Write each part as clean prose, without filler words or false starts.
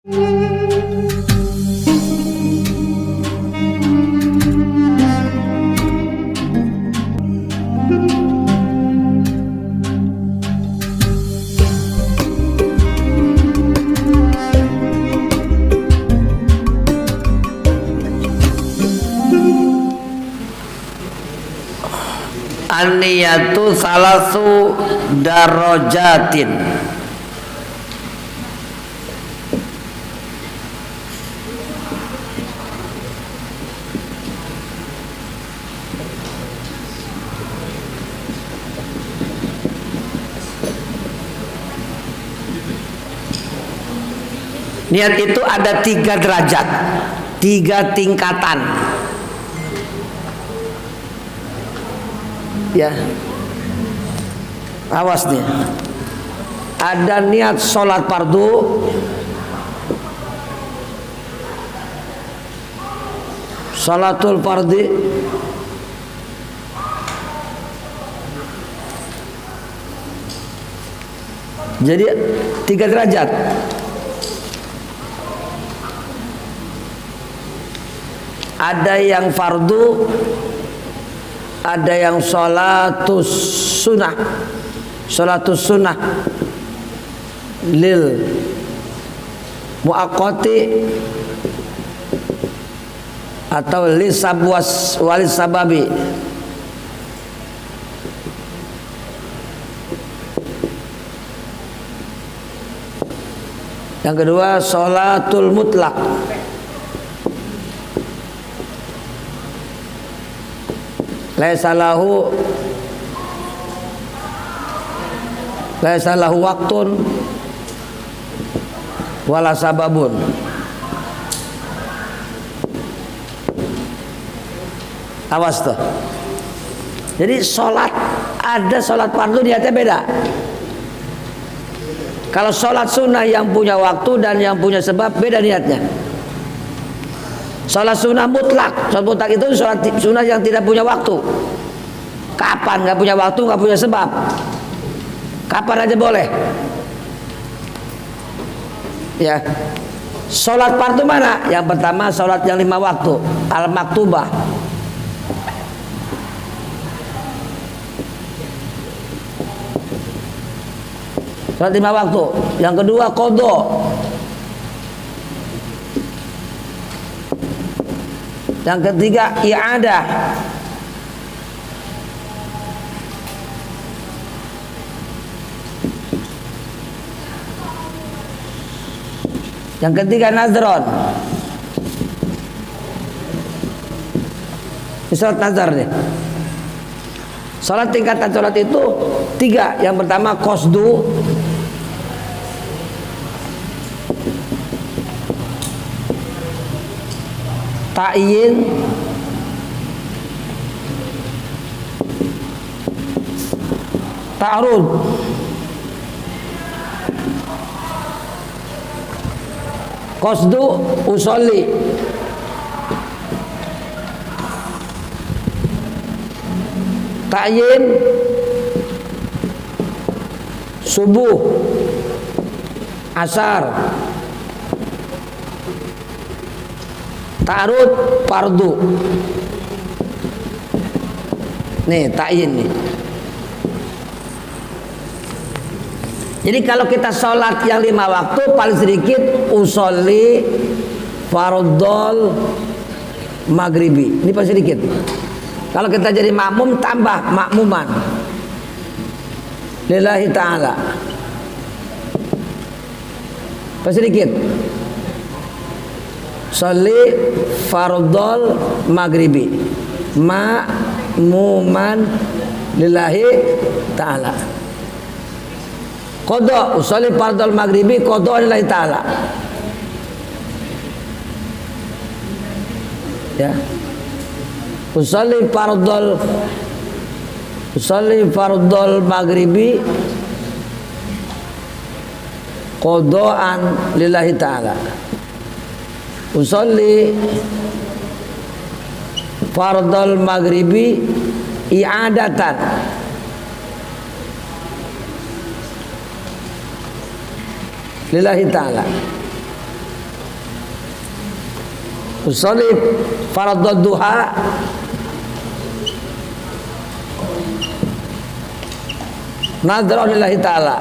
An-niyatu salasu darajatin. Niat itu ada 3 derajat, 3 tingkatan. Ya, awas nih. Ada niat sholat fardu, sholatul fardi, jadi 3 derajat. Ada yang fardu, ada yang sholatus sunnah, sholatus sunnah lil muaqqati atau lisabwas walis sababi. Yang kedua sholatul mutlak. Laisa lahu waktun wala sababun. Awas tuh. Jadi sholat, ada sholat fardu niatnya beda. Kalau sholat sunnah yang punya waktu dan yang punya sebab beda niatnya. Sholat sunnah mutlak, sholat mutlak itu sholat sunnah yang tidak punya waktu. Kapan? Nggak punya waktu, nggak punya sebab. Kapan aja boleh. Ya. Sholat fardu mana? Yang pertama sholat yang 5 waktu, al-maktubah. Sholat 5 waktu. Yang kedua qadha. Yang ketiga i'adah. Yang ketiga nazron. Sholat nazar nih. Sholat tingkatan sholat itu 3. Yang pertama qasdu, ta'yin, ta'arud. Qasdu usolli, ta'yin subuh, asar, ta'arud fardu. Nih ta'yin nih. Jadi kalau kita sholat yang 5 waktu paling sedikit usolli fardhol maghribi. Ini paling sedikit. Kalau kita jadi makmum tambah makmuman lillahi ta'ala. Paling sedikit. Sholli fardhol maghribi ma'muman lillahi ta'ala. Qadha usolli fardhol maghribi qadha lillahi ta'ala. Ya. Usolli fardhol maghribi qadhaan lillahi ta'ala. Usolli fardhol maghribi i'adatan lillahi ta'ala. usolli fardhu duha nadhara lillahi ta'ala.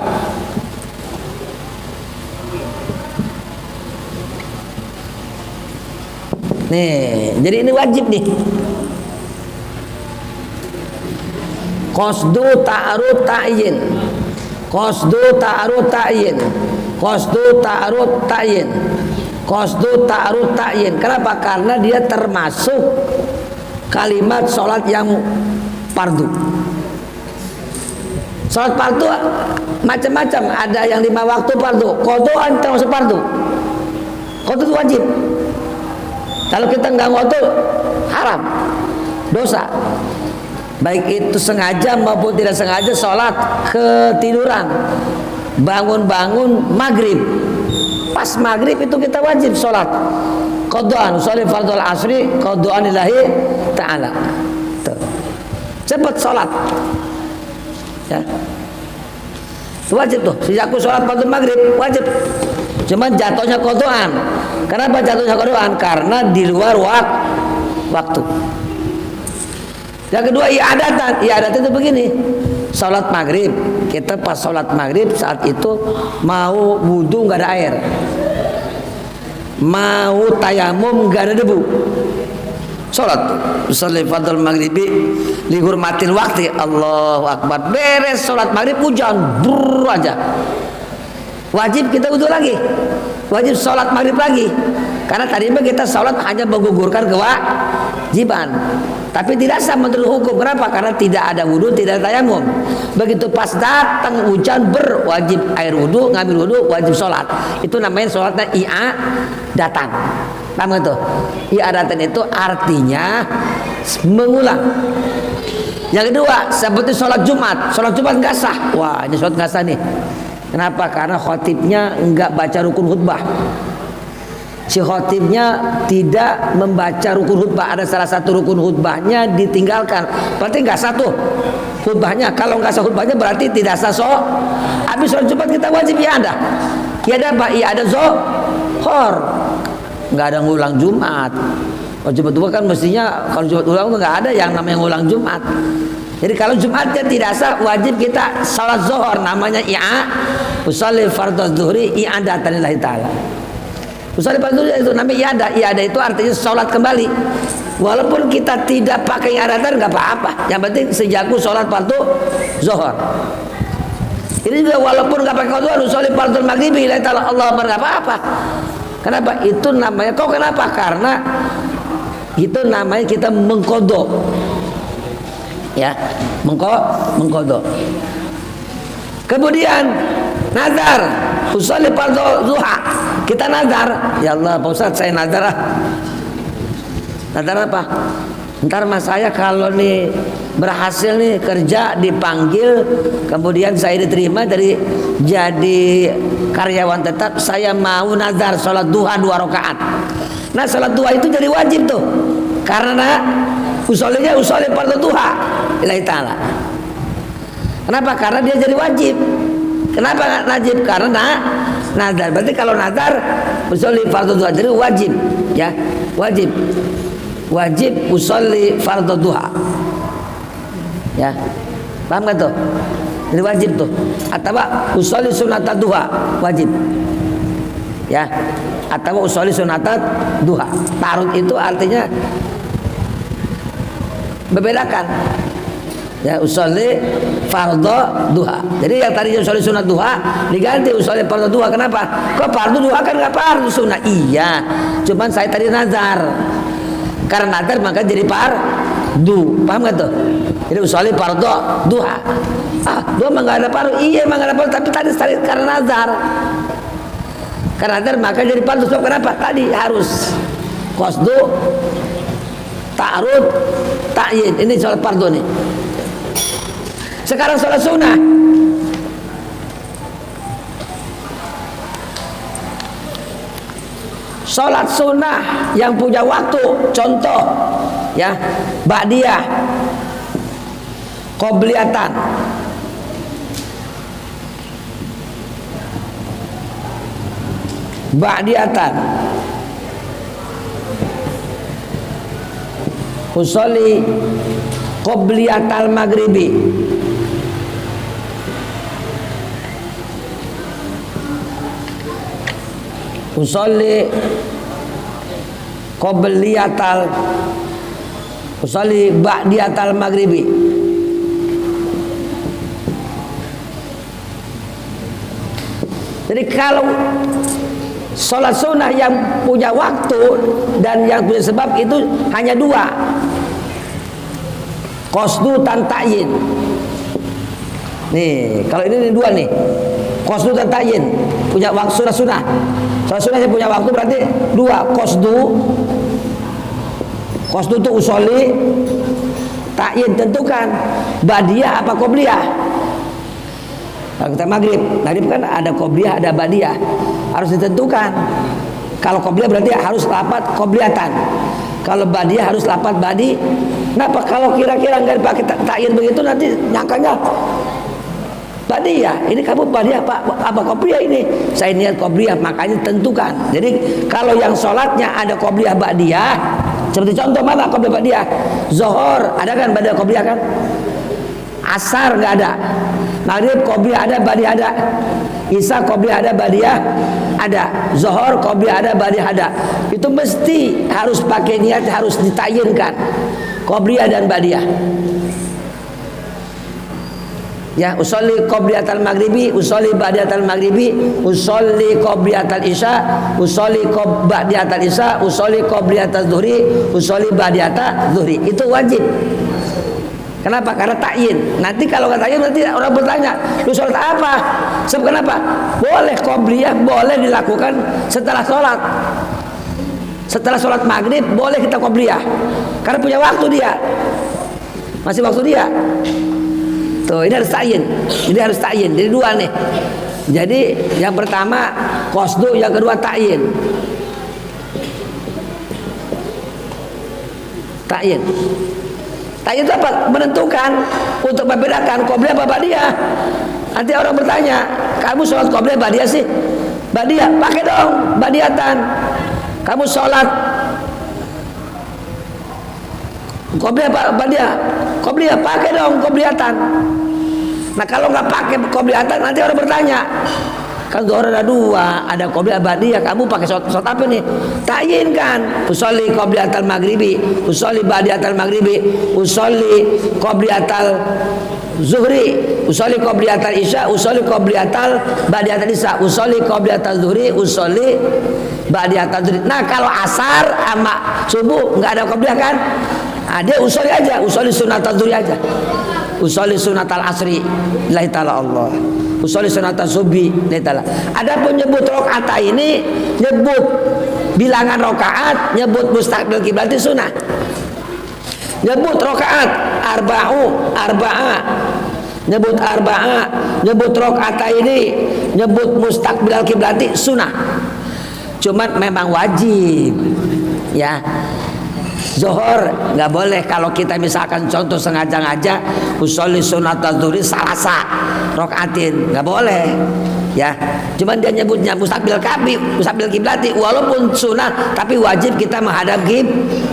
Nih, jadi ini wajib nih. Qasdu ta'arud ta'yin. Qasdu ta'arud ta'yin. Qasdu ta'arud ta'yin. Qasdu ta'arud ta'yin. Kenapa? Karena dia termasuk kalimat sholat yang fardu. Sholat fardu macam-macam. Ada yang 5 waktu fardu. Qadhaan termasuk fardu. Qadha itu wajib. Kalau kita nggak qadha, haram, dosa. Baik itu sengaja maupun tidak sengaja, sholat ketiduran, bangun-bangun maghrib, pas maghrib itu kita wajib sholat qadhaan, sholli fardhu asri qadhaan lillahi ta'ala. Cepat sholat ya, wajib tuh. Sejak aku sholat fardhu maghrib wajib, cuman jatuhnya qadhaan. Kenapa jatuhnya qadhaan? Karena di luar waktu. Yang kedua i'adatan. I'adatan itu begini, sholat maghrib, kita pas sholat maghrib saat itu mau wudhu nggak ada air, mau tayamum nggak ada debu, sholat usolli fardhu maghribi lihurmatil waktu. Allahu akbar, beres sholat maghrib hujan brrr aja, wajib kita wudhu lagi, wajib sholat maghrib lagi. Karena tadi kita sholat hanya menggugurkan kewajiban, tapi tidak sah menurut hukum. Kenapa? Karena tidak ada wudhu, tidak ada tayamum. Begitu pas datang hujan berwajib air wudhu, ngambil wudhu, wajib sholat. Itu namanya sholatnya i'adatan. Paham itu? I'adatan itu artinya mengulang. Yang kedua seperti sholat Jumat. Sholat Jumat nggak sah. Wah, ini sholat nggak sah nih. Kenapa? Karena khotibnya nggak baca rukun khutbah. Si khotibnya tidak membaca rukun khutbah. Ada salah satu rukun khutbahnya ditinggalkan, berarti nggak sah tuh khutbahnya. Kalau nggak sah khutbahnya berarti tidak sah. Habis sholat Jumat kita wajib iadah. Iadah apa? Iadah zuhur. Nggak ada ngulang Jumat. Kalau Jumat dua kan mestinya, kalau Jumat ulang tuh nggak ada yang namanya ngulang Jumat. Jadi kalau Jumatnya tidak sah, wajib kita sholat zuhur, namanya usolli fardhu dzuhri i'adatan lillahi ta'ala. Usolli fardhu itu namanya i'adah. I'adah itu artinya sholat kembali. Walaupun kita tidak pakai i'adatan nggak apa-apa. Yang penting sejak sholat fardhu zuhur. Ini juga walaupun nggak pakai qadhaan, usolli fardhu maghribi lillahi ta'ala, Allah nggak apa-apa. Kenapa? Itu namanya kenapa? Karena itu namanya kita mengqadha. Ya, mengqadha. Kemudian nazar, usolli fardhu duha. Kita nazar, ya Allah Pak Ustadz, saya nazar nazar apa? Ntar mas saya kalau nih berhasil nih kerja, dipanggil, kemudian saya diterima jadi karyawan tetap, saya mau nazar sholat duha 2 rakaat. Nah sholat duha itu jadi wajib tuh, karena usollinya usolli fardhu duha lillahi ta'ala. Kenapa? Karena dia jadi wajib. Kenapa wajib? Karena nazar. Berarti kalau nazar usolli fardhu duha jadi wajib, ya, wajib usolli fardhu duha, ya, paham gak tuh? Jadi wajib tuh. Atau usolli sunat duha wajib, ya, atau usolli sunat duha. Ta'arud itu artinya membedakan, ya, usolli fardhu duha. Jadi yang tadi usolli sunat duha diganti usolli fardhu duha. Kenapa? Kok fardhu duha kan nggak fardhu sunnah? Iya, cuman saya tadi nazar. Karena nazar maka jadi fardu. Paham gak tuh? Jadi usolli fardhu duha. Duha mah nggak ada fardu. Iya, mah nggak ada fardu, tapi tadi karena nazar. Karena nazar maka jadi fardu. Sebab kenapa? Tadi harus qasdu, ta'arud, ta'yin. Ini sholat fardu nih. Sekarang sholat sunnah. Sholat sunnah yang punya waktu, contoh, ya, ba'diyah, qobliyatan, ba'diyatan, usolli qobliyatal maghribi. Usolli qobliyatal usolli ba'diyatal maghribi. Jadi kalau sholat sunnah yang punya waktu dan yang punya sebab itu hanya dua, qasdu dan ta'yin. Nih, kalau ini dua nih, qasdu dan ta'yin, punya waktu sunnah. Sholat sunnah yang punya waktu berarti dua, qasdu itu usolli, ta'yin tentukan badiyah apa qobliyah. Kalau kita maghrib kan ada qobliyah ada badiyah, harus ditentukan. Kalau qobliyah berarti harus lapat qobliyatan, kalau badiyah harus lapat badi. Kenapa? Kalau kira-kira nggak dipakai ta'yin begitu nanti nyangkanya badiyah. Ini kamu badiyah apa qobliyah ini? Saya niat qobliyah, makanya tentukan. Jadi kalau yang sholatnya ada qobliyah badiyah, seperti contoh mana qobliyah badiyah? Zuhur ada kan badiyah qobliyah kan? Asar nggak ada, maghrib qobliyah ada badiyah ada, isya qobliyah ada badiyah ada, zuhur qobliyah ada badiyah ada. Itu mesti harus pakai niat, harus ditayinkan qobliyah dan badiyah. Ya, usolli qobliyatal maghribi, usolli ba'diyatal maghribi, usolli qobliyatal isya, usolli ba'diyatal isya, usolli qobliyatal zuhri, usolli ba'diyatal zuhri. Itu wajib. Kenapa? Karena ta'yin. Nanti kalau nggak ta'yin nanti orang bertanya, lu sholat apa? Sebab kenapa? Boleh qobliyah, boleh dilakukan setelah sholat. Setelah sholat maghrib boleh kita qobliyah, karena punya waktu dia, masih waktu dia. Tuh, ini harus ta'yin. Ini harus ta'yin. Jadi dua nih. Jadi yang pertama qasdu, yang kedua ta'yin. Ta'yin. Ta'yin itu apa? Menentukan untuk membedakan qobliyah apa badiyah. Nanti orang bertanya, kamu sholat qobliyah badiyah sih? Badiyah, pakai dong badiyatan. Kamu sholat qobliyah apa badiyah? Qobliyah, pakai dong qobliyatan. Nah kalau nggak pakai qobliyatan nanti orang bertanya, kan zuhur ada dua, ada qobliyah badiyah, kamu pakai sholat apa nih? Ta'yin kan, usolli qobliyatal maghribi, usolli ba'diyatal maghribi, usolli qobliyatal zuhri, usolli qobliyatal isya, usolli qobliyatal ba'diyatal isya, usolli qobliyatal zuhri, usolli ba'diyatal zuhri. Nah kalau asar sama subuh nggak ada qobliyah kan? Nah, dia usolli aja, usolli sunatal zuhri aja, usolli sunatal asri lillahi ta'ala Allah, usolli sunatal subuhi lillahi ta'ala. Adapun nyebut rakaat ini, nyebut bilangan rakaat, nyebut mustaqbil kiblat itu sunnah. Nyebut rakaat arba'a, nyebut arba'a, nyebut rakaat ini, nyebut mustaqbil kiblat sunnah. Cuman memang wajib ya. Zuhur nggak boleh. Kalau kita misalkan contoh sengaja-ngaja usolli sunatal zuhri salasa rakaatin, nggak boleh ya. Cuman dia nyebutnya mustaqbil kiblati, walaupun sunnah tapi wajib kita menghadap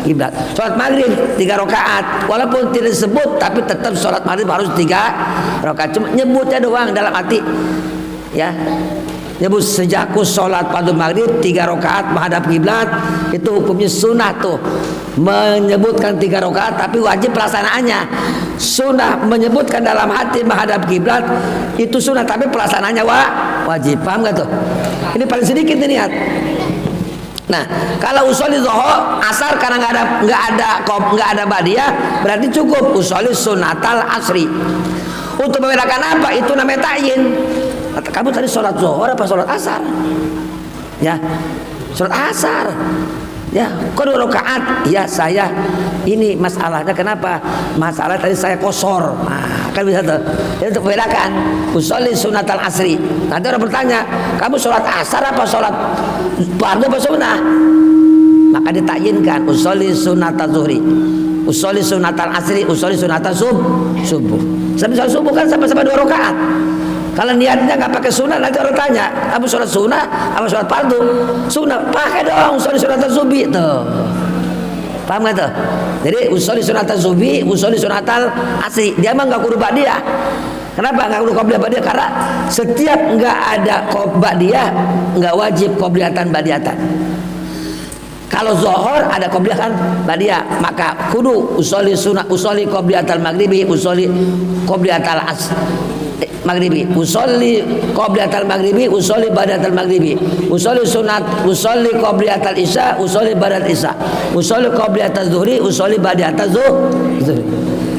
kiblat. Sholat maghrib 3 rakaat, walaupun tidak disebut tapi tetap sholat maghrib harus 3 rakaat. Cuma nyebutnya doang dalam hati ya. Nyebut sejaku sholat pada maghrib 3 rakaat menghadap kiblat, itu hukumnya sunnah tuh. Menyebutkan 3 rakaat tapi wajib pelaksanaannya. Sunnah menyebutkan dalam hati menghadap kiblat itu sunnah tapi pelaksanaannya wajib. Paham gak tuh? Ini paling sedikit ini niat. Nah, kalau usolli zuhur asar karena nggak ada badiyah berarti cukup usolli sunatal asri. Untuk membedakan apa? Itu namanya ta'yin. Kamu tadi sholat zuhur apa sholat asar? Ya, sholat asar. Ya, kok 2 rakaat? Ya, saya ini masalahnya kenapa? Masalah tadi saya kosor. Nah, kan bisa tuh. Jadi untuk membedakan usolli sunatal asri. Nanti orang bertanya, kamu sholat asar apa sholat fardu apa sunnah? Maka ditakyinkan usolli sunatal zuhri, usolli sunatal asri, usolli sunatal subuh. Sampai sholat subuh kan sama-sama 2 rakaat. Kalau niatnya nggak pakai sunnah nanti orang tanya, kamu sholat sunnah apa sholat fardu? Sunnah, pakai dong sholat sunnah subuh tuh. Paham nggak tuh? Jadi usolli sunatal subuh, usolli sunatal asri. Dia mah nggak kudu ba'diyah. Kenapa nggak kudu qobliyah ba'diyah? Karena setiap nggak ada ba'diyah nggak wajib qobliyatan ba'diyatan. Kalau zuhur ada qobliyah kan ba'diyah, maka kudu usolli sunat, usolli qobliyatal maghribi, usolli qobliyatal maghribi, usolli qobliyatal maghribi, usolli ba'datal maghribi, usolli sunat, usolli qobliyatal isya, usolli ba'dal isya, usolli qobliyatal zuhri, usolli ba'datal zuhri.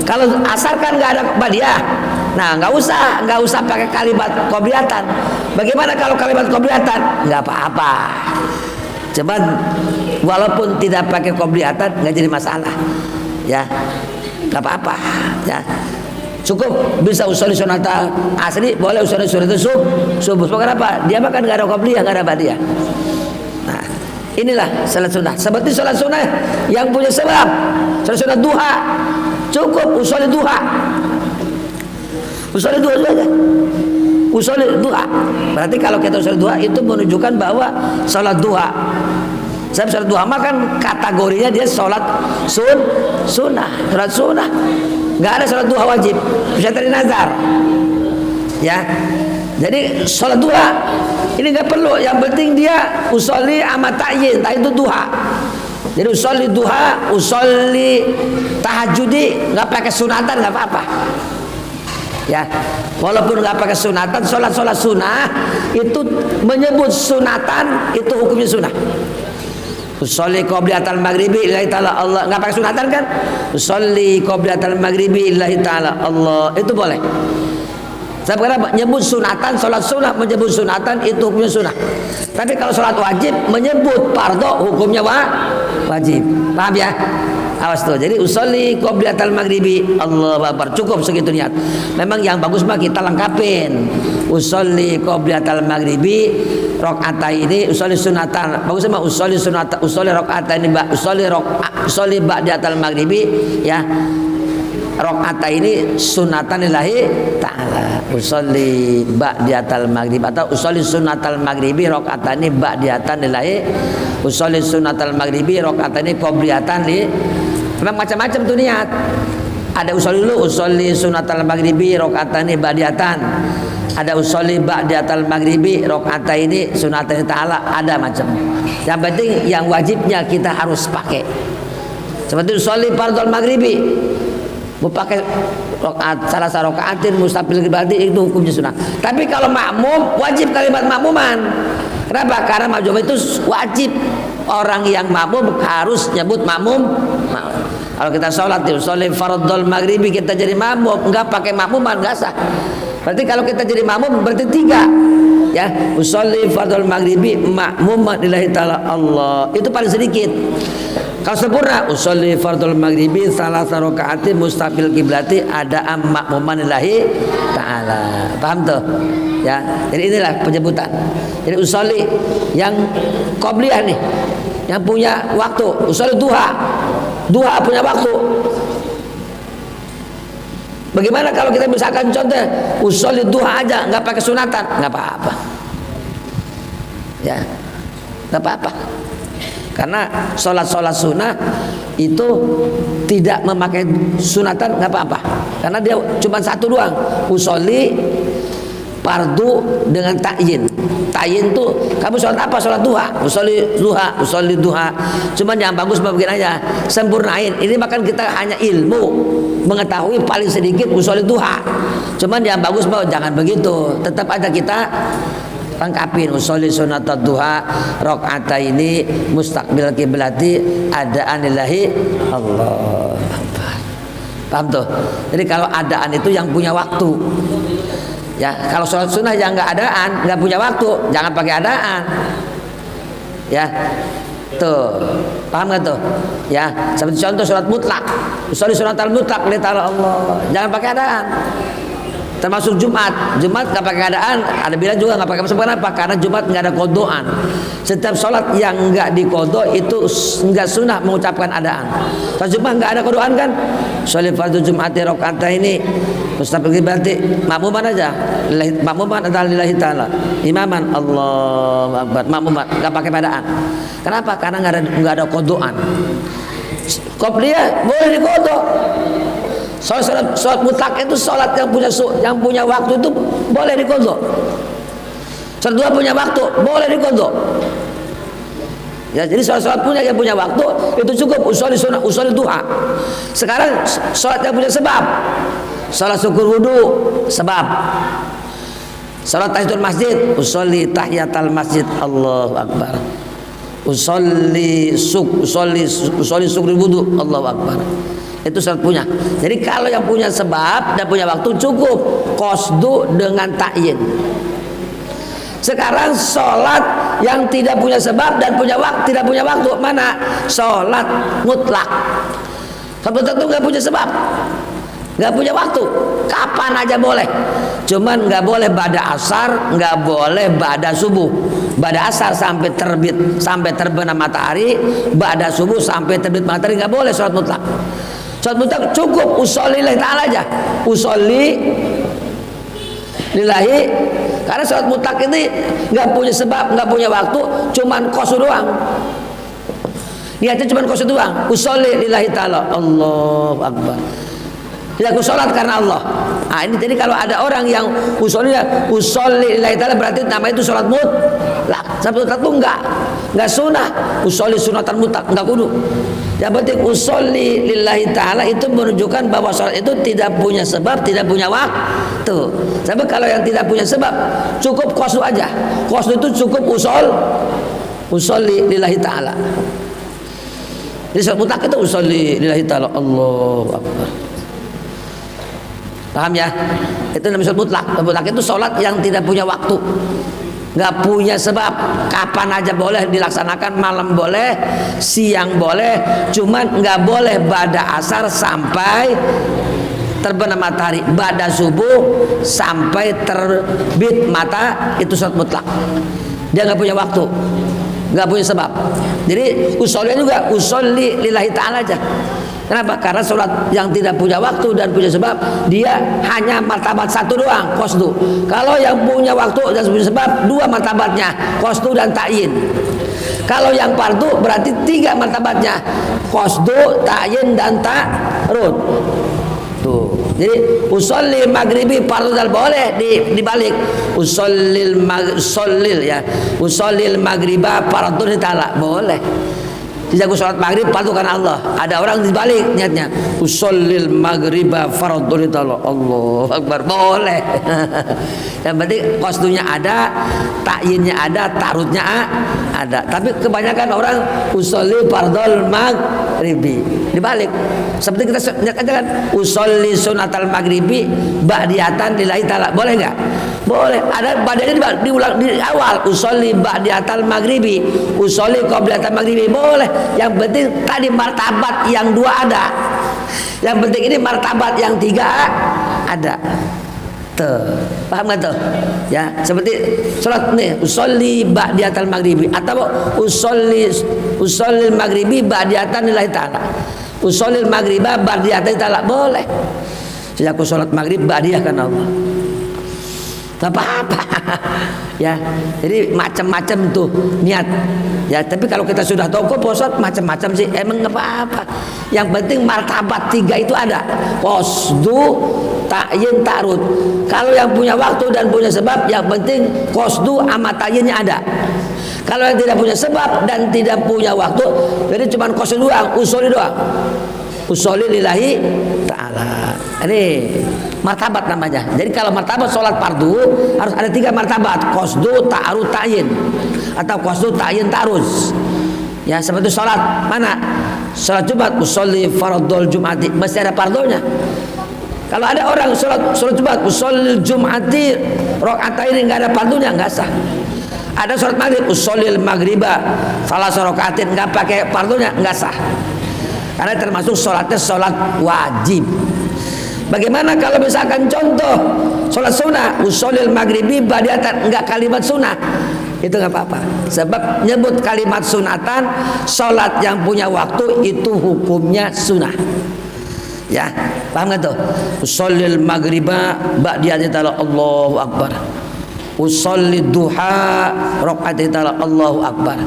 Kalau asar kan nggak ada ba'diyah, nah nggak usah pakai kalimat qobliyatan. Bagaimana kalau kalimat qobliyatan? Nggak apa-apa. Cuman walaupun tidak pakai qobliyatan nggak jadi masalah, ya nggak apa-apa, ya. Cukup bisa usolli sunatal asri, boleh usolli sunatal subuh. Kenapa? Dia makan nggak ada qobliyah, nggak ada ba'diyah. Nah, inilah salat sunnah. Seperti salat sunnah yang punya sebab, salat sunnah duha, cukup usolli duha. Usolli duha saja. Usolli duha. Berarti kalau kita usolli duha itu menunjukkan bahwa salat duha. Saya salat duha makan kategorinya dia salat sunnah, salat sunnah. Nggak ada sholat duha wajib, bisa dari nazar, ya. Jadi sholat duha ini nggak perlu, yang penting dia usolli amat ta'yin, itu duha. Jadi usolli duha, usolli tahajudi, nggak pakai sunatan nggak apa-apa, ya. Walaupun nggak pakai sunatan, sholat sunnah itu menyebut sunatan itu hukumnya sunnah. Usolli qobliyatal maghribi lillahi ta'ala Allah, nggak pakai sunatan kan? Usolli qobliyatal maghribi lillahi ta'ala Allah, itu boleh. Sebab kenapa? Menyebut sunatan, sholat sunnah menyebut sunatan itu hukumnya sunnah. Tapi kalau sholat wajib menyebut fardu hukumnya wajib. Paham ya? Awas tuh. Jadi usolli qobliyatal maghribi, Allahu akbar, cukup segitu niat. Memang yang bagus mah kita lengkapin. Usolli qobliyatal maghribi rakaat ini, usolli sunatan. Bagus mah usolli sunatan, usolli rakaat ini, usolli ba'datal maghribi, ya. Rakaat ini sunatan lillahi ta'ala. Usolli ba'datal maghrib atau usolli sunatal maghribi rakaat ini ba'datan lillahi. Usolli sunatal maghribi rakaat ini qobliyatan li. Memang macam-macam tuh niat. Ada usolli dulu, usolli sunatal maghribi rakaat ini ba'datan. Ada usolli ba'datal maghribi rakaat ini sunatan ta'ala, ada macam. Yang penting yang wajibnya kita harus pakai. Seperti usolli fardhul maghribi, mau pakai rakaat salah satu rakaatin mustaqbil qiblat itu hukumnya sunnah. Tapi kalau makmum wajib kalimat makmuman. Kenapa? Karena makmum itu wajib, orang yang makmum harus nyebut makmum. Kalau kita sholat di usolli fardhul maghribi kita jadi makmum, enggak pakai makmuman enggak sah. Berarti kalau kita jadi makmum berarti 3, ya. Usolli fardhul maghribi makmuman lillahi ta'ala Allah, itu paling sedikit. Kalau sempurna usolli fardhul maghribi salasa rakaatin mustaqbil qiblati ada makmuman lillahi ta'ala. Paham tuh? Ya. Jadi inilah penyebutan. Jadi usolli yang qobliyah nih, yang punya waktu, usolli duha. Duha punya waktu. Bagaimana kalau kita misalkan contoh usolli duha aja nggak pakai sunatan, nggak apa-apa, ya, nggak apa-apa. Karena sholat sunnah itu tidak memakai sunatan, nggak apa-apa. Karena dia cuma satu doang, usolli fardu dengan ta'yin. Ta'yin tuh kamu sholat apa? Sholat duha, usolli duha. Cuman yang bagus begini aja, sempurnain. Ini makan kita hanya ilmu, mengetahui paling sedikit usolli duha. Cuman yang bagus bahwa jangan begitu. Tetap aja kita lengkapin usolli sunatat duha rakaataini mustaqbil qiblati adaan lillahi Allah. Paham tuh? Jadi kalau adaan itu yang punya waktu. Ya, kalau sholat sunnah yang nggak adaan, nggak punya waktu, jangan pakai adaan. Ya, tuh, paham nggak tuh? Ya, seperti contoh sholat mutlak, usolli sunatal mutlak li ta'ala Allah, jangan pakai adaan. Termasuk Jumat nggak pakai keadaan, ada bilang juga nggak pakai sebab apa? Karena Jumat nggak ada kodoan. Setiap sholat yang nggak dikodo itu nggak sunnah mengucapkan adaan. Pas Jumat nggak ada kodoan kan? Sholat fardu Jumati rakaat ini mustaqbil berarti makmuman aja, makmuman adalah lillahi ta'ala, imaman Allahu akbar, makmuman nggak pakai adaan. Kenapa? Karena nggak ada kodoan. Qobliyah boleh diqodho. Sholat mutlak itu sholat yang punya waktu itu boleh diqodho. Sholat duha punya waktu boleh diqodho. Ya, jadi sholat punya yang punya waktu itu cukup. Usolli sunnah, usolli duha. Sekarang sholat yang punya sebab, sholat syukur wudu sebab, sholat tahiyatul masjid, usolli tahiyatul masjid, Allahu akbar. Usolli syukur wudu, Allahu akbar. Itu sholat punya. Jadi kalau yang punya sebab dan punya waktu cukup qasdu dengan ta'yin. Sekarang sholat yang tidak punya sebab dan punya waktu, tidak punya waktu, mana? Sholat mutlak. Sholat mutlak itu nggak punya sebab, nggak punya waktu, kapan aja boleh. Cuman nggak boleh ba'da asar, nggak boleh ba'da subuh. Ba'da asar sampai terbit, sampai terbenam matahari. Ba'da subuh sampai terbit matahari nggak boleh sholat mutlak. Sholat mutlak cukup usolli lillahi ta'ala aja. Usolli lillahi. Karena sholat mutlak ini nggak punya sebab, nggak punya waktu, cuman qasdu doang. Niatnya cuman qasdu doang. Usolli lillahi ta'ala, Allahu akbar. Tidak aku sholat karena Allah. Nah, ini jadi kalau ada orang yang usolli lillahi ta'ala berarti namanya itu sholat mutlak. Sholat mutlak itu nggak sunnah. Usolli sunatan mutlak nggak kudu. Yang penting usolli lillahi ta'ala itu menunjukkan bahwa sholat itu tidak punya sebab, tidak punya waktu. Sebab kalau yang tidak punya sebab cukup qasdu aja. Qasdu itu cukup usolli lillahi ta'ala. Jadi sholat mutlak itu usolli lillahi ta'ala, Allahu akbar. Paham ya? Itu namanya sholat mutlak. Sholat mutlak itu sholat yang tidak punya waktu, nggak punya sebab, kapan aja boleh dilaksanakan, malam boleh, siang boleh, cuman nggak boleh ba'da asar sampai terbenam matahari, ba'da subuh sampai terbit mata, itu sholat mutlak. Dia nggak punya waktu, nggak punya sebab. Jadi usolli juga usolli lillahi ta'ala aja. Kenapa? Karena sholat yang tidak punya waktu dan punya sebab dia hanya martabat satu doang, qasdu. Kalau yang punya waktu dan punya sebab dua martabatnya, qasdu dan ta'yin. Kalau yang fardu berarti tiga martabatnya, qasdu, ta'yin dan ta'rud. Tuh. Jadi usolli maghribi fardu dal boleh dibalik. Usolli maghriba fardu ta'ala boleh. Tidak aku sholat maghrib fardu karena Allah. Ada orang dibalik niatnya, ushollil maghriba fardhu Allah, Allahu akbar, boleh. Yang penting qasdunya ada, ta'yinnya ada, ta'rudnya ada. Tapi kebanyakan orang usholli fardhul maghribi dibalik. Seperti kita nyatakan kan, usholli sunatal maghribi ba'diyatan lillahi ta'ala, boleh nggak? Boleh. Ada badanya diulang di awal, usholli ba'diyatal maghribi, usholli qobliyatal maghribi, boleh. Yang penting tadi martabat yang dua ada. Yang penting ini martabat yang tiga ada. Tuh, paham nggak tuh? Ya, seperti sholat nih, usolli ba'diyatal maghribi atau usolli maghribi ba'diyatan lillahi ta'ala. Usolli maghriba ba'diyatan ta'ala, boleh. Sejak aku sholat maghrib ba'diyah karena Allah, nggak apa-apa. Ya, jadi macam-macam tuh niat. Ya, tapi kalau kita sudah tahu kok posat macam-macam sih, emang nggak apa-apa. Yang penting martabat tiga itu ada, qasdu, ta'yin, ta'rud. Kalau yang punya waktu dan punya sebab, yang penting qasdu sama ta'yinnya ada. Kalau yang tidak punya sebab dan tidak punya waktu, jadi cuma qasdu doang, usolli doang. Usolli lillahi ta'ala. Ini martabat namanya. Jadi kalau martabat sholat fardu harus ada tiga martabat, qasdu, ta'rud, ta'yin, atau qasdu, ta'yin, ta'rud. Ya, seperti sholat mana? Sholat Jumat, usolli fardhul jum'ati, mesti ada fardunya. Kalau ada orang sholat Jumat, usolli jum'ati rakaatain, nggak ada fardunya, nggak sah. Ada sholat maghrib, usolli maghriba salah rakaatin, nggak pakai fardunya, nggak sah. Karena termasuk sholatnya sholat wajib. Bagaimana kalau misalkan contoh sholat sunnah, usolil maghribi ba'diyatan, enggak kalimat sunnah, itu nggak apa-apa. Sebab nyebut kalimat sunatan, sholat yang punya waktu itu hukumnya sunnah. Ya, paham nggak tuh? Usolil maghriba ba'diyatan, Allahu akbar. Usolli duha rakaat, Allahu akbar.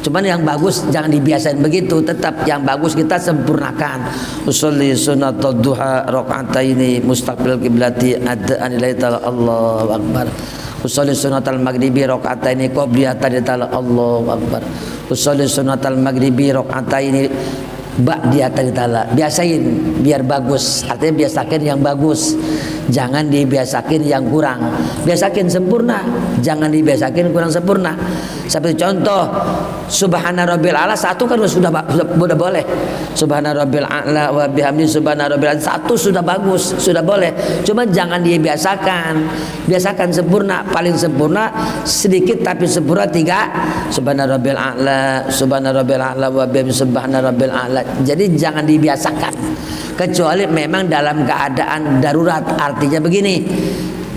Cuman yang bagus jangan dibiasain begitu, tetap yang bagus kita sempurnakan. Usolli sunnatul duha rakaataini mustaqbil qiblati ad'an ilaihi ta'ala Allahu akbar. Usolli sunnatul maghribi rakaataini qabliyatan ta'ala Allahu akbar. Usolli sunnatul maghribi rakaataini ba'diyatan ta'ala. Biasain biar bagus, artinya biasakan yang bagus, jangan dibiasakan yang kurang. Biasakan sempurna, jangan dibiasakan kurang sempurna. Seperti contoh subhana rabbil a'la, satu kan sudah boleh. Subhana rabbil a'la wa bihamdi subhana rabbil a'la, satu sudah bagus, sudah boleh. Cuma jangan dibiasakan. Biasakan sempurna, paling sempurna sedikit tapi sempurna 3. Subhana rabbil a'la, subhana rabbil a'la wa bihamdi subhana rabbil a'la. Jadi jangan dibiasakan, kecuali memang dalam keadaan darurat. Artinya begini,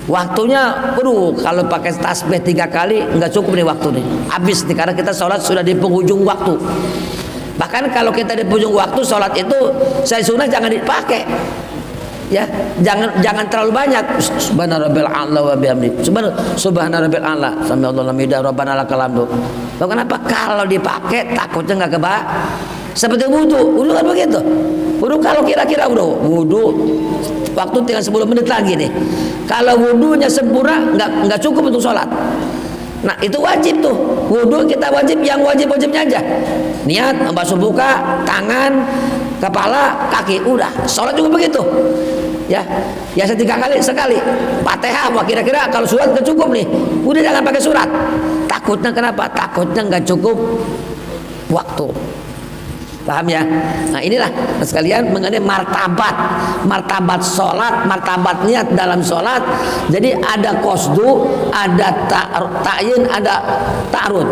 waktunya kalau pakai tasbih 3 kali nggak cukup nih waktu nih, habis nih, karena kita sholat sudah di penghujung waktu. Bahkan kalau kita di penghujung waktu sholat itu saya sunnah jangan dipakai, ya, jangan terlalu banyak. Subhana rabbil a'la wa bihamdi subhana rabbil a'la sami Allahu liman hamidah rabbana lakal hamdu. Kenapa? Kalau dipakai takutnya nggak keba. Seperti wudu kan begitu. Wudu kalau kira-kira wudu waktu tinggal 10 menit lagi nih. Kalau wudunya sempurna nggak cukup untuk sholat. Nah itu wajib tuh. Wudu kita wajib yang wajib-wajibnya aja. Niat, membasuh muka, tangan, kepala, kaki, udah. Sholat juga begitu. Ya 3 kali sekali. Fatihah, wah kira-kira kalau surat nggak cukup nih. Udah jangan pakai surat. Takutnya kenapa? Takutnya nggak cukup waktu. Paham ya? Nah inilah sekalian mengenai martabat sholat, martabat niat dalam sholat. Jadi ada qasdu, ada ta'yin, ada ta'arud.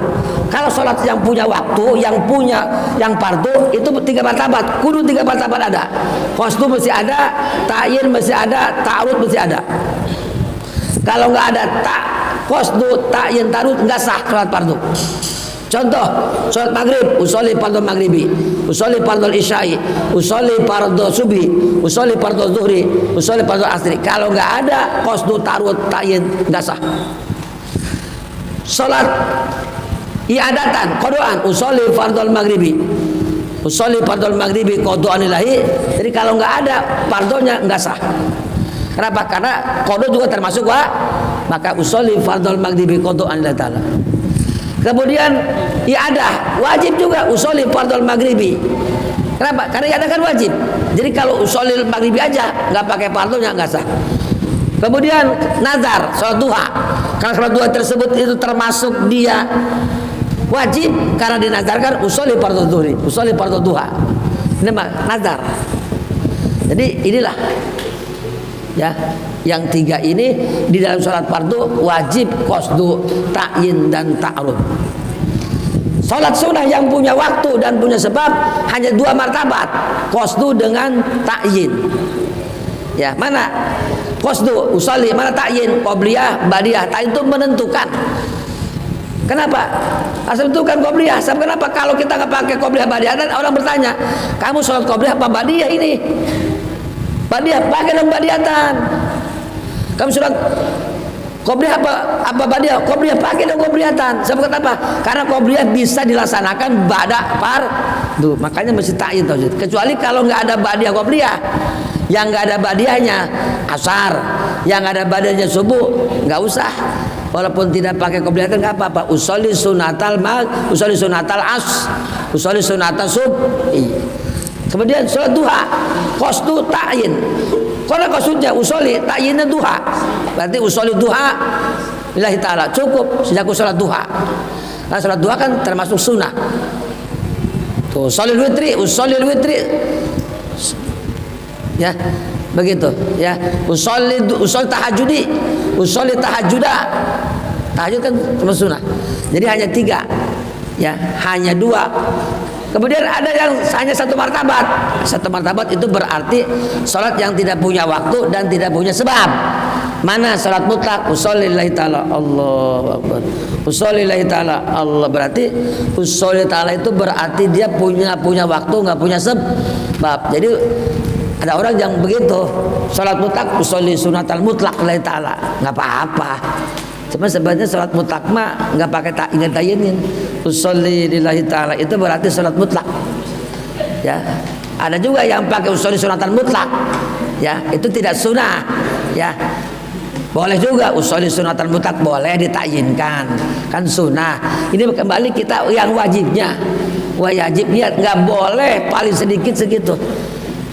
Kalau sholat yang punya waktu, yang fardu itu 3 martabat, kudu 3 martabat ada. Qasdu mesti ada, ta'yin mesti ada, ta'arud mesti ada. Kalau nggak ada qasdu, ta'yin, ta'arud nggak sah sholat fardu. Contoh, sholat maghrib, usolli fardhu maghribi, usolli fardhu isya'i, usolli fardhu subhi, usolli fardhu zuhri, usolli fardhu asri. Kalau nggak ada qasdu, ta'arud, ta'yin nggak sah. Sholat i'adatan, qadaan, usolli fardhu maghribi, usolli fardhu maghribi qadaan ilahi. Jadi kalau nggak ada fardonya nggak sah. Kenapa? Karena qada juga termasuk maka usolli fardhu maghribi qadaan ilahi ta'ala. Kemudian i'adah wajib juga, usolli fardhu maghribi. Kenapa? Karena i'adah kan wajib. Jadi kalau usolli maghribi aja nggak pakai fardunya nggak sah. Kemudian nazar, sholat duha. Kalau sholat duha tersebut itu termasuk dia wajib karena dinazarkan usolli fardhu zuhri, usolli fardhu duha. Ini mah nazar. Jadi inilah ya, yang 3 ini di dalam sholat fardu wajib, qasdu, ta'yin dan ta'arud. Sholat sunnah yang punya waktu dan punya sebab hanya 2 martabat, qasdu dengan ta'yin. Ya, mana qasdu, usolli, mana ta'yin, qobliyah, ba'diyah. Ta'yin itu menentukan. Kenapa? Asal menentukan qobliyah. Sebab kenapa? Kalau kita nggak pakai qobliyah, ba'diyah, dan orang bertanya, kamu sholat qobliyah apa ba'diyah ini? Ba'diyah, pakai dong ba'diyatan. Kamu surat qobliyah apa ba'diyah? Qobliyah, pakai dong qobliyatan. Sebab apa? Karena qobliyah bisa dilaksanakan ba'da fardu. Makanya mesti ta'yin tauhid. Kecuali kalau nggak ada ba'diyah qobliyah, yang nggak ada ba'diyahnya asar, yang nggak ada ba'diyahnya subuh, nggak usah. Walaupun tidak pakai qobliyatan nggak apa-apa. Usolli sunatal usolli sunatal usolli sunatal subhi. Kemudian sholat duha, qasdu, ta'yin. Karena qasdunya usolli, ta'yinnya duha. Berarti usolli duha lillahi ta'ala, cukup sejak sholat duha. Karena sholat duha kan termasuk sunnah. Tuh, usolli witri. Ya, begitu. Ya, usolli tahajudi, usolli tahajuda. Tahajud kan termasuk sunnah. Jadi hanya 3. Ya, hanya 2. Kemudian ada yang hanya 1 martabat. 1 martabat itu berarti sholat yang tidak punya waktu dan tidak punya sebab. Mana sholat mutlak? Usolli lillahi ta'ala, Allahu akbar. Usolli lillahi ta'ala, Allah. Berarti usolli ta'ala itu berarti dia punya waktu, nggak punya sebab. Jadi ada orang yang begitu, sholat mutlak, usolli sunatal mutlak lillahi ta'ala, nggak apa-apa. Cuma sebenarnya sholat mutlak mah nggak pakai tayinin. Usolli lillahi ta'ala itu berarti sholat mutlak. Ya, ada juga yang pakai usolli sunatan mutlak. Ya, itu tidak sunnah. Ya, boleh juga usolli sunatan mutlak, boleh ditayinkan, kan sunnah. Ini kembali kita yang wajibnya. Wajibnya nggak boleh paling sedikit segitu.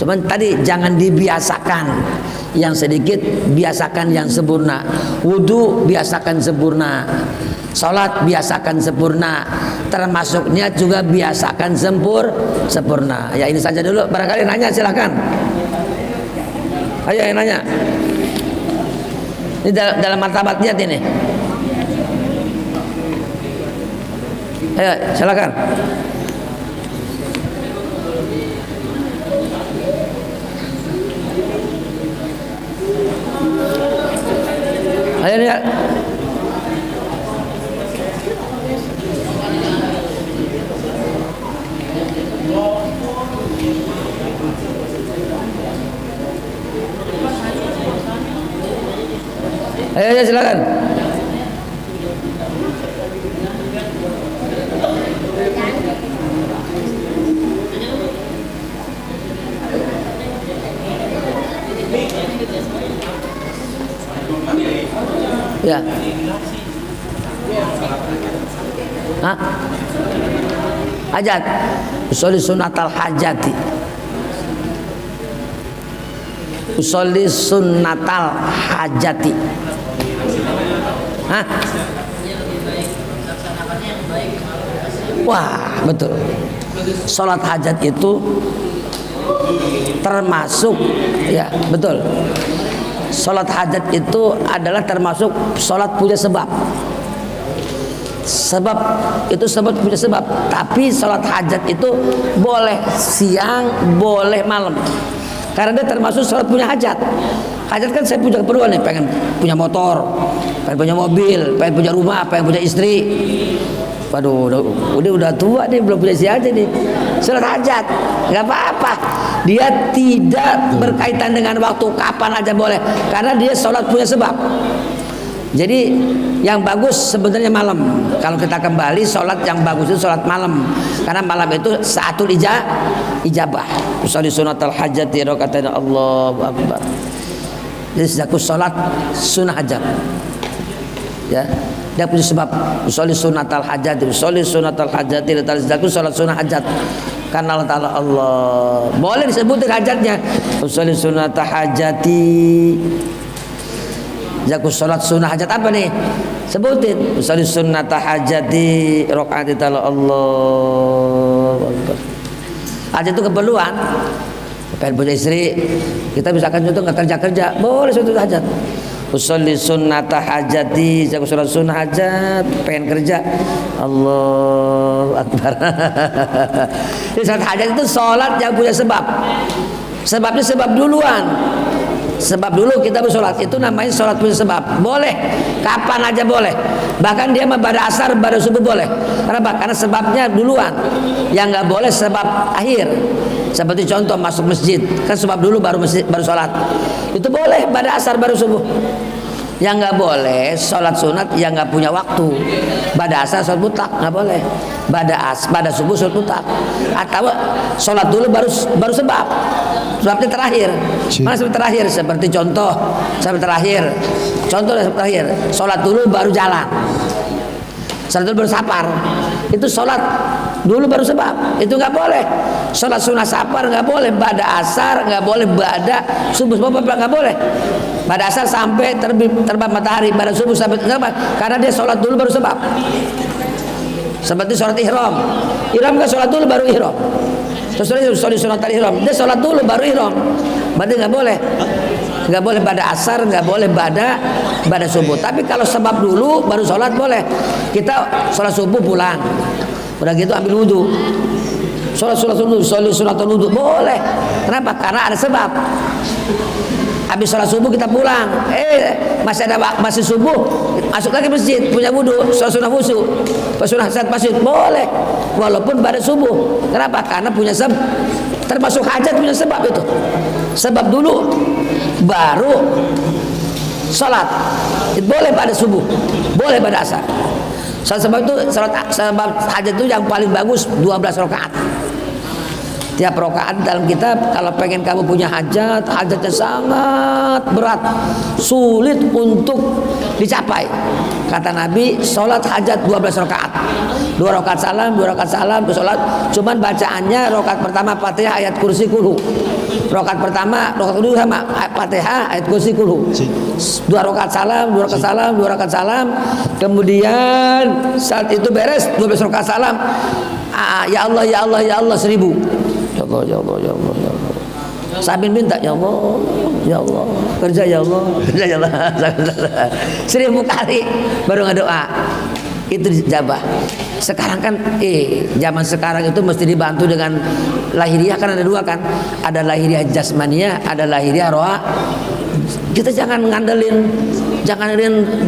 Cuman tadi jangan dibiasakan yang sedikit, biasakan yang sempurna. Wudu biasakan sempurna, salat biasakan sempurna, termasuknya juga biasakan sempurna. Ya ini saja dulu. Barangkali nanya silakan. Ayo yang nanya. Ini dalam martabat niat ini. Ayo silakan. Ayo lihat. Ayo silakan. Ya. Hah? Hajat. Usolli sunnatal hajati. Usolli sunnatal hajati. Hah? Wah, betul. Salat hajat itu termasuk, ya betul. Salat hajat itu adalah termasuk salat punya sebab. Sebab itu sebab punya sebab. Tapi salat hajat itu boleh siang, boleh malam. Karena dia termasuk salat punya hajat. Hajat kan saya punya keperluan nih, pengen punya motor, pengen punya mobil, pengen punya rumah, pengen punya istri. Waduh, udah tua nih, belum punya istri aja nih. Salat hajat, nggak apa-apa. Dia tidak berkaitan dengan waktu, kapan aja boleh, karena dia sholat punya sebab. Jadi yang bagus sebenarnya malam. Kalau kita kembali, sholat yang bagus itu sholat malam, karena malam itu saatul ijabah. Usolli sunnatal hajati rakaatan Allahu akbar. Jadi sedaku sholat sunnah hajat. Ya, dia punya sebab. Usolli sunnatal hajati, usolli sunnatal hajati, sedaku sholat sunnah hajat. Karena Allah Ta'ala Allah boleh disebutin hajatnya. Usolli sunnata hajati. Jaku sholat sunnah hajat apa nih? Sebutin. Usolli sunnata hajati rokaati ta'ala Allah. Hajat itu keperluan. Pengen punya istri, kita misalkan contoh nggak kerja, boleh suatu hajat. Usolli sunnata hajati, jago sholat sunnah hajat, pengen kerja, Allahu akbar. Jadi sholat hajat itu sholat yang punya sebab. Sebabnya sebab duluan. Sebab dulu kita bersolat itu namanya sholat punya sebab. Boleh, kapan aja boleh. Bahkan dia pada asar, pada subuh boleh. Kenapa? Karena sebabnya duluan. Yang nggak boleh sebab akhir. Seperti contoh masuk masjid, kan sebab dulu baru sholat. Itu boleh pada asar baru subuh. Yang nggak boleh sholat sunat yang nggak punya waktu. Pada asar sholat mutlak nggak boleh. Pada subuh sholat mutlak. Atau sholat dulu baru sebab. Sebabnya terakhir. Mana sebab terakhir? Seperti contoh sebab terakhir. Contoh sebab terakhir. Sholat dulu baru jalan. Sholat dulu baru safar. Itu sholat dulu baru sebab. Itu nggak boleh. Sholat sunnah safar nggak boleh. Pada asar nggak boleh. Pada subuh nggak boleh. Pada asar sampai terbit matahari. Pada subuh sampai kenapa? Karena dia sholat dulu baru sebab. Seperti sholat ihram. Ihram nggak sholat dulu baru ihram. Terus sholat sunat ihram. Dia sholat dulu baru ihram. Berarti nggak boleh. Nggak boleh pada asar, nggak boleh pada subuh. Tapi kalau sebab dulu baru sholat boleh. Kita sholat subuh pulang, udah gitu ambil wudhu, sholat subuh, sholat wudhu boleh. Kenapa? Karena ada sebab. Habis sholat subuh kita pulang, masih subuh, masuk lagi masjid, punya wudhu, sholat sunnah wusu, sunah saat masjid boleh, walaupun pada subuh. Kenapa? Karena punya sebab. Termasuk hajat punya sebab itu. Sebab dulu baru sholat. Boleh pada subuh, boleh pada asar. Sebab itu sebab hajat itu yang paling bagus 12 rakaat. Tiap rakaat dalam kitab, kalau pengen kamu punya hajat, hajatnya sangat berat, sulit untuk dicapai. Kata Nabi, sholat hajat 12 rakaat. 2 rakaat salam, 2 rakaat salam, 2 sholat. Cuman bacaannya rakaat pertama Fatihah ayat kursi kulhu. Rakaat pertama, rakaat kedua sama Fatihah ayat kursi kulhu. 2 rakaat salam, 2 rakaat salam, 2 rakaat salam. Kemudian saat itu beres 12 rakaat salam. Ya Allah, ya Allah, ya Allah 1000. Ya Allah, ya Allah, ya Allah, ya Allah. Sambil minta, ya Allah, ya Allah, kerja ya Allah, kerja ya Allah. 1000 kali baru ngedoa. Itu dijabah. Sekarang kan zaman sekarang itu mesti dibantu dengan lahiriah, kan ada 2 kan. Ada lahiriah jasmaniah, ada lahiriah roha. Kita jangan ngandelin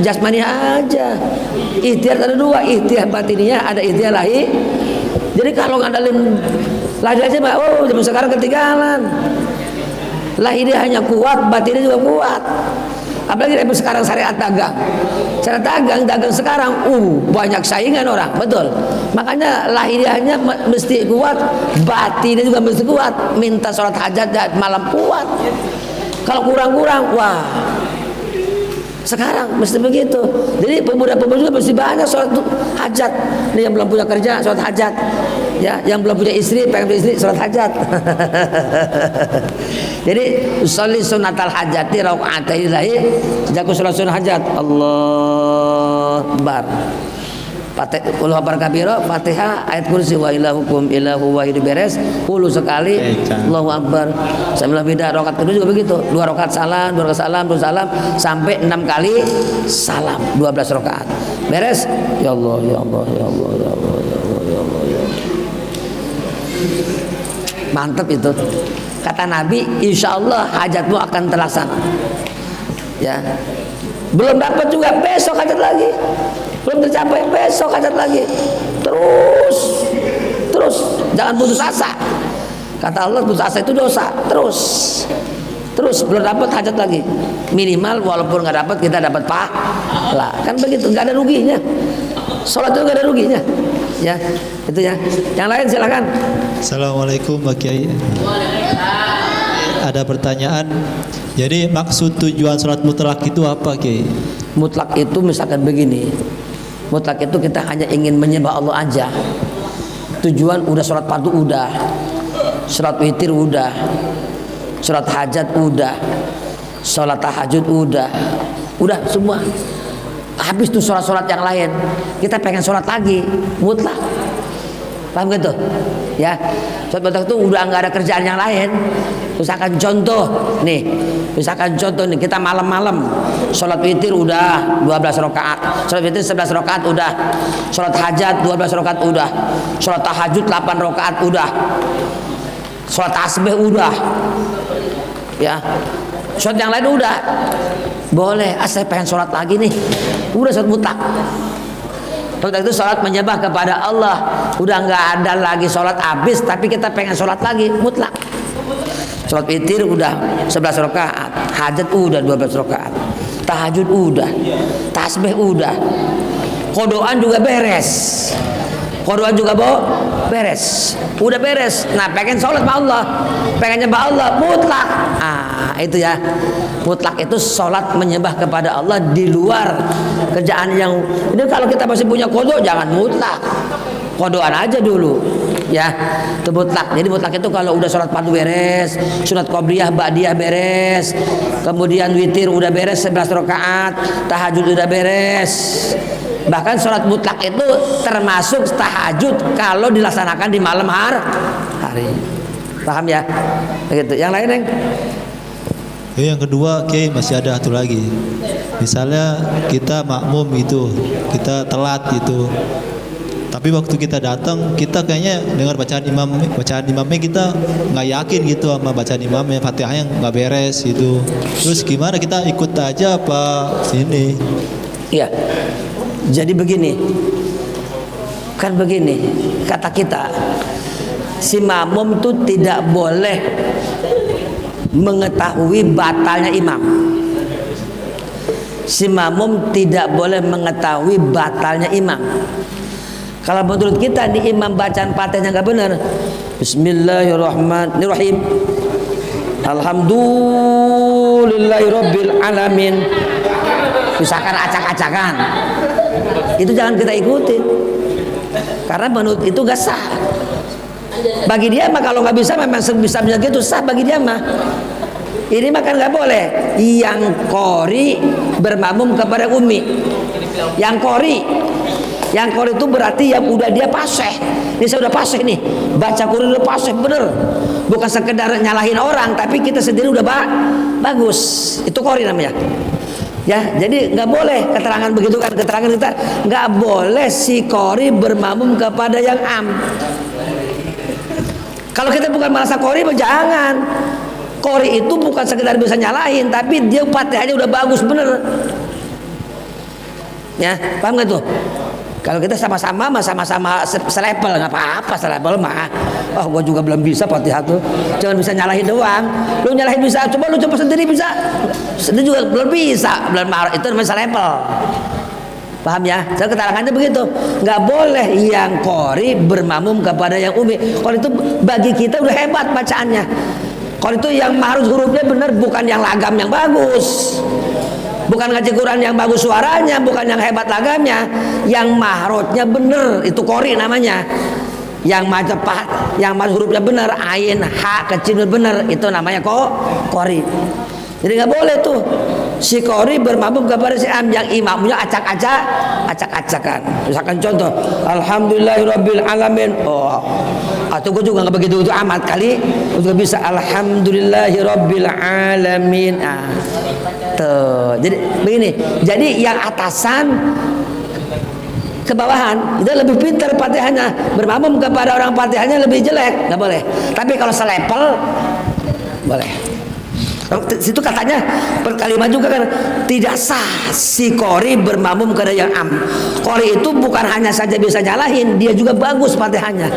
jasmaniah aja. Ikhtiar ada 2, ikhtiar batiniah, ada ikhtiar lahir. Jadi kalau ngandelin lahir aja, zaman sekarang ketinggalan. Lahirnya hanya kuat, batinnya juga kuat. Apalagi sekarang syariat dagang. Syariat dagang sekarang, banyak saingan orang, betul. Makanya lahiriahnya mesti kuat, batinnya juga mesti kuat. Minta sholat hajat malam kuat. Kalau kurang-kurang, wah. Sekarang mesti begitu. Jadi pemuda-pemuda juga mesti banyak sholat hajat. Ini yang belum punya kerja sholat hajat, ya. Yang belum punya istri, pengen punya istri sholat hajat. Jadi sholli sunatal hajati rakaataini lahi. Jago sholat sunat hajat. Allah Akbar. Qul huwallahu kabira, Fatihah, ayat kursi, wa ilahukum ilahu wahid, beres 10 sekali. Allahu Akbar. Sambil beda rakaat kedua juga begitu. 2 rakaat salam, 2 rakaat salam, 2 salam sampai 6 kali salam, 12 rakaat. Beres. Ya Allah, ya Allah, ya Allah, ya Allah, ya Allah, ya Allah, ya Allah. Mantap itu. Kata Nabi, insya Allah hajatmu akan terlaksana. Ya. Belum dapat juga, besok hajat lagi. Belum tercapai, besok hajat lagi. Terus jangan putus asa. Kata Allah, putus asa itu dosa. Terus belum dapat hajat lagi. Minimal walaupun nggak dapat, kita dapat pahala. Kan begitu, nggak ada ruginya. Sholat itu nggak ada ruginya. Ya, itu ya. Yang lain silakan. Assalamualaikum Pak Kiai. Ada pertanyaan. Jadi maksud tujuan sholat mutlak itu apa, Kiai? Mutlak itu misalkan begini. Mutlak itu kita hanya ingin menyembah Allah aja. Tujuan udah sholat fardu udah, sholat witir udah, sholat hajat udah, sholat tahajud udah semua. Habis tuh sholat-sholat yang lain, kita pengen sholat lagi, mutlak. Paham gitu? Ya, sholat mutlak itu udah nggak ada kerjaan yang lain. Misalkan contoh nih, kita malam-malam sholat witir udah 12 rakaat, sholat witir 11 rakaat udah, sholat hajat 12 rakaat udah, sholat tahajud 8 rakaat udah, sholat tasbih udah, ya, sholat yang lain udah, boleh. Saya pengen sholat lagi nih, udah sholat mutlak. Sholat itu sholat menyembah kepada Allah, udah nggak ada lagi sholat habis, tapi kita pengen sholat lagi, mutlak. Sholat witir udah 11 rakaat, hajat udah 12 rakaat, tahajud udah, tasbih udah, qodoan juga beres, beres, udah beres. Nah, pengen sholat sama Allah, pengen nyembah Allah, mutlak. Itu ya, mutlak itu sholat menyembah kepada Allah di luar kerjaan yang ini. Kalau kita masih punya qodo, jangan mutlak, qodoan aja dulu. Ya, itu mutlak. Jadi mutlak itu kalau udah sholat fardu beres, sunat qobliyah, ba'diyah beres, kemudian witir udah beres 11 rakaat, tahajud udah beres. Bahkan sholat mutlak itu termasuk tahajud kalau dilaksanakan di malam hari. Paham ya? Begitu. Yang lain, Neng? Yang kedua, Kiai, masih ada satu lagi. Misalnya kita makmum itu, kita telat gitu. Tapi waktu kita datang, kita kayaknya dengar bacaan imamnya kita nggak yakin gitu sama bacaan imamnya, Fatihahnya nggak beres gitu. Terus gimana, kita ikut aja apa ini? Iya. Jadi begini, kan begini kata kita, si makmum itu tidak boleh mengetahui batalnya imam. si makmum tidak boleh mengetahui batalnya imam. Kalau menurut kita di imam bacaan Fatihahnya nggak benar, Bismillahirrahmanirrahim, Alhamdulillahirabbil alamin, misalkan acak-acakan, itu jangan kita ikuti, karena menurut itu gak sah. Bagi dia mah kalau nggak bisa memang bisa gitu sah bagi dia mah. Ini mah kan nggak boleh. Yang qori bermakmum kepada ummi. Yang qori itu berarti yang udah dia fasih. Ini saya udah fasih nih, baca Quran udah fasih bener. Bukan sekedar nyalahin orang, tapi kita sendiri udah bagus. Itu qori namanya. Ya, jadi nggak boleh keterangan begitu kan, keterangan kita nggak boleh si qori bermakmum kepada yang am. Kalau kita bukan merasa qori, jangan. Qori itu bukan sekedar bisa nyalahin, tapi dia Fatihahnya udah bagus bener. Ya, paham gak tuh? Kalau kita sama-sama selevel, nggak apa-apa selevel mah. Oh, gua juga belum bisa Fatihah tuh, cuma bisa nyalahin doang. Lu nyalahin bisa, coba lu coba sendiri bisa. Sendiri juga belum bisa, belum marah, itu namanya selevel. Paham ya? Saya keterangannya begitu. Nggak boleh yang qori bermakmum kepada yang umi. Qori itu bagi kita udah hebat bacaannya. Qori itu yang harus hurufnya benar, bukan yang lagam yang bagus. Bukan ngaji Quran yang bagus suaranya, bukan yang hebat lagamnya, yang mahrotnya bener, itu qori namanya. Yang cepat, yang hurufnya bener, ain, ha kecil bener, itu namanya qori. Jadi nggak boleh tuh si qori bermakmum kepada si am, yang imamnya acak-acakan. Misalkan contoh, Alhamdulillahirabbil alamin. Oh, atau gue juga nggak begitu itu amat kali, juga bisa Alhamdulillahirabbil alamin. Tuh, jadi begini. Jadi yang atasan ke bawahan itu lebih pintar Fatihahnya, bermakmum kepada orang Fatihahnya lebih jelek, nggak boleh. Tapi kalau selepel boleh. Situ katanya perkalimat juga kan tidak sah si qori bermakmum kepada yang am. Qori itu bukan hanya saja bisa nyalahin, dia juga bagus Fatihahnya.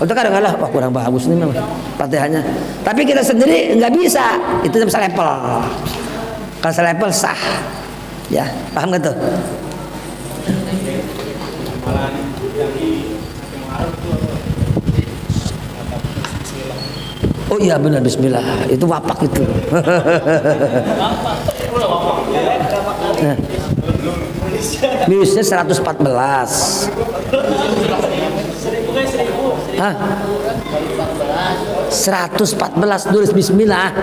Itu kadang-kadang wah kurang bagus nih memang Fatihahnya. Tapi kita sendiri nggak bisa, itu bisa level. Kalau selepel sah, ya paham gak tuh? Oh iya benar, Bismillah itu wapak itu. Nah, minusnya 114. Hah? 114 tulis Bismillah.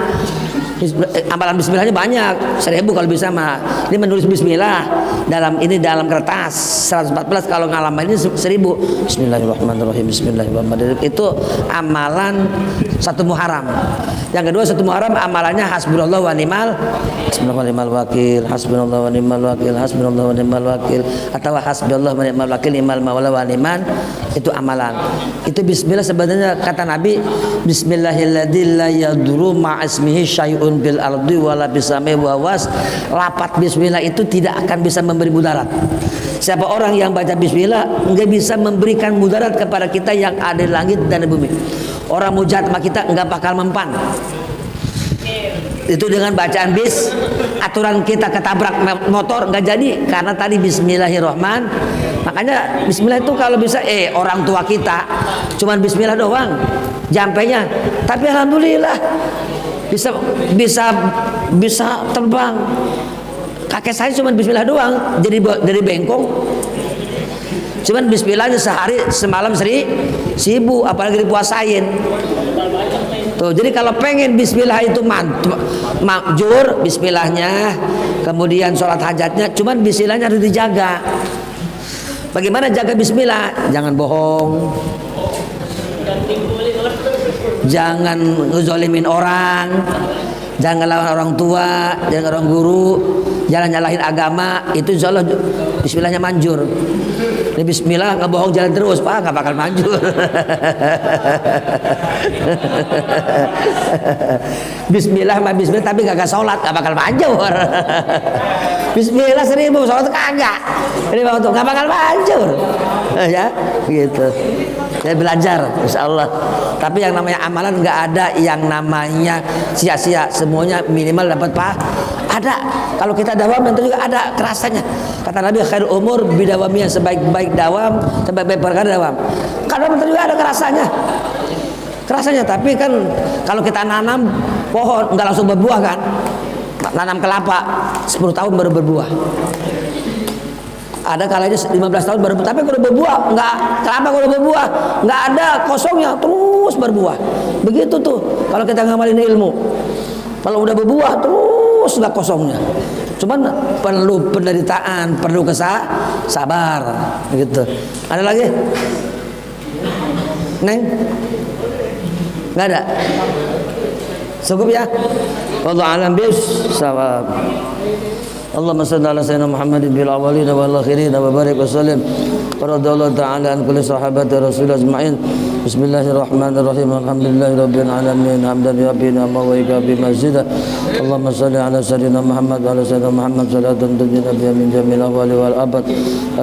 Amalan Bismillahnya banyak, 1000 kalau bisa mah. Ini menulis Bismillah dalam kertas 114, kalau ngalamin ini 1000. Bismillahirrahmanirrahim, Bismillahirrahmanirrahim. Itu amalan 1 Muharram. Yang kedua 1 Muharram amalannya hasbunallah wa ni'mal wakil, hasbunallah wa ni'mal wakil, hasbunallah wa ni'mal wakil, atau hasbunallah wa ni'mal wakil, ni'mal maula wa ni'man. Itu amalan. Itu Bismillah sebenarnya kata Nabi, Bismillahilladzi la yadurru ma'ismihi syai'un bil ardi wala bisami wa was. Lapat Bismillah itu tidak akan bisa memberi mudarat. Siapa orang yang baca Bismillah nggak bisa memberikan mudarat kepada kita yang ada di langit dan di bumi. Orang mau jahat sama kita nggak bakal mempan. Itu dengan bacaan bis, aturan kita ketabrak motor nggak jadi karena tadi Bismillahirrahmanirrahim. Makanya Bismillah itu kalau bisa orang tua kita cuman Bismillah doang jampenya, tapi alhamdulillah bisa terbang. Kakek saya cuma Bismillah doang jadi dari bengkong, cuman Bismillahnya sehari semalam 1000, apalagi dipuasain tuh. Jadi kalau pengen Bismillah itu makjur Bismillahnya, kemudian sholat hajatnya, cuman Bismillahnya harus dijaga. Bagaimana jaga Bismillah? Jangan bohong, jangan ngezolimin orang, jangan lawan orang tua, jangan orang guru, jangan nyalahin agama. Itu insya Allah Bismillahnya manjur. Ini Bismillah nggak bohong jalan terus, Pak, nggak bakal manjur. Bismillah tapi gak sholat, nggak bakal manjur. Bismillah 1000, sholat kagak. Ini waktu nggak bakal manjur. Ya, gitu. Saya belajar, insya Allah. Tapi yang namanya amalan nggak ada yang namanya sia-sia. Semuanya minimal dapat Ada. Kalau kita dawam itu juga ada kerasanya. Kata Nabi, khairul umur bidawamiyah, sebaik-baik dawam, sebaik-baik perkara dawam. Kadang itu juga ada kerasanya. Tapi kan kalau kita nanam pohon nggak langsung berbuah kan. Nanam kelapa 10 tahun baru berbuah. Ada kalanya 15 tahun baru, tapi kalau berbuah nggak, kelapa kalau berbuah nggak ada kosongnya, terus berbuah. Begitu tuh kalau kita ngamalin ilmu. Kalau udah berbuah terus nggak kosongnya. Cuman perlu penderitaan, perlu sabar, gitu. Ada lagi? Neng? Nggak ada? Cukup ya? Wallahu a'lam bissawab. Allahumma shalli ala sayyidina Muhammadin bil awwalin wal akhirin wa barik wa sallim. Radhiyallahu ta'ala an kulli sahabati Rasulullah ajma'in. Bismillahirrahmanirrahim. Alhamdulillahirabbil alamin. Hamdan rabbina wa ikabi masjidah. Allahumma shalli ala sayyidina Muhammad wa ala sayyidina Muhammad salatan tunjina biha min jamil ahwali wal abad.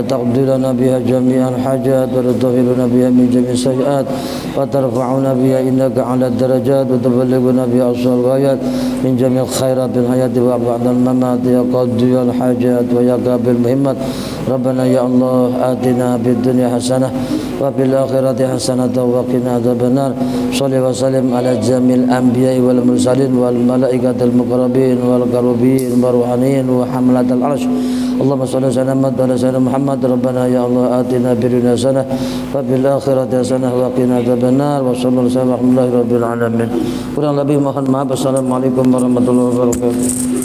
Taqdiruna biha jami'al hajat wa tudhhiruna biha min jami'is sayyi'at wa tarfa'una biha innaka 'ala darajat wa tuballighuna biha asal ghayat min jami'il khairat bil hayati wa ba'dal mamat ya qadiyal hajat wa ya qabil muhimmat. Rabbana ya Allah atina fid dunya hasanah wa fil akhirati hasanah wa qina adzabannar. Shalli wa sallim ala jamil anbiya'i wal mursalin wal malaikatil muqarrabin wal karubin wal ruhanin wa hamlatal arsy. Allahumma shalli ala sayyidina Muhammad. Rabbana ya Allah atina fid dunya hasanah wa fil akhirati hasanah wa qina adzabannar. Wa sallallahu alaihi wa sallam rabbil alamin. Kurang lebih mohon maaf. Assalamualaikum warahmatullahi wabarakatuh.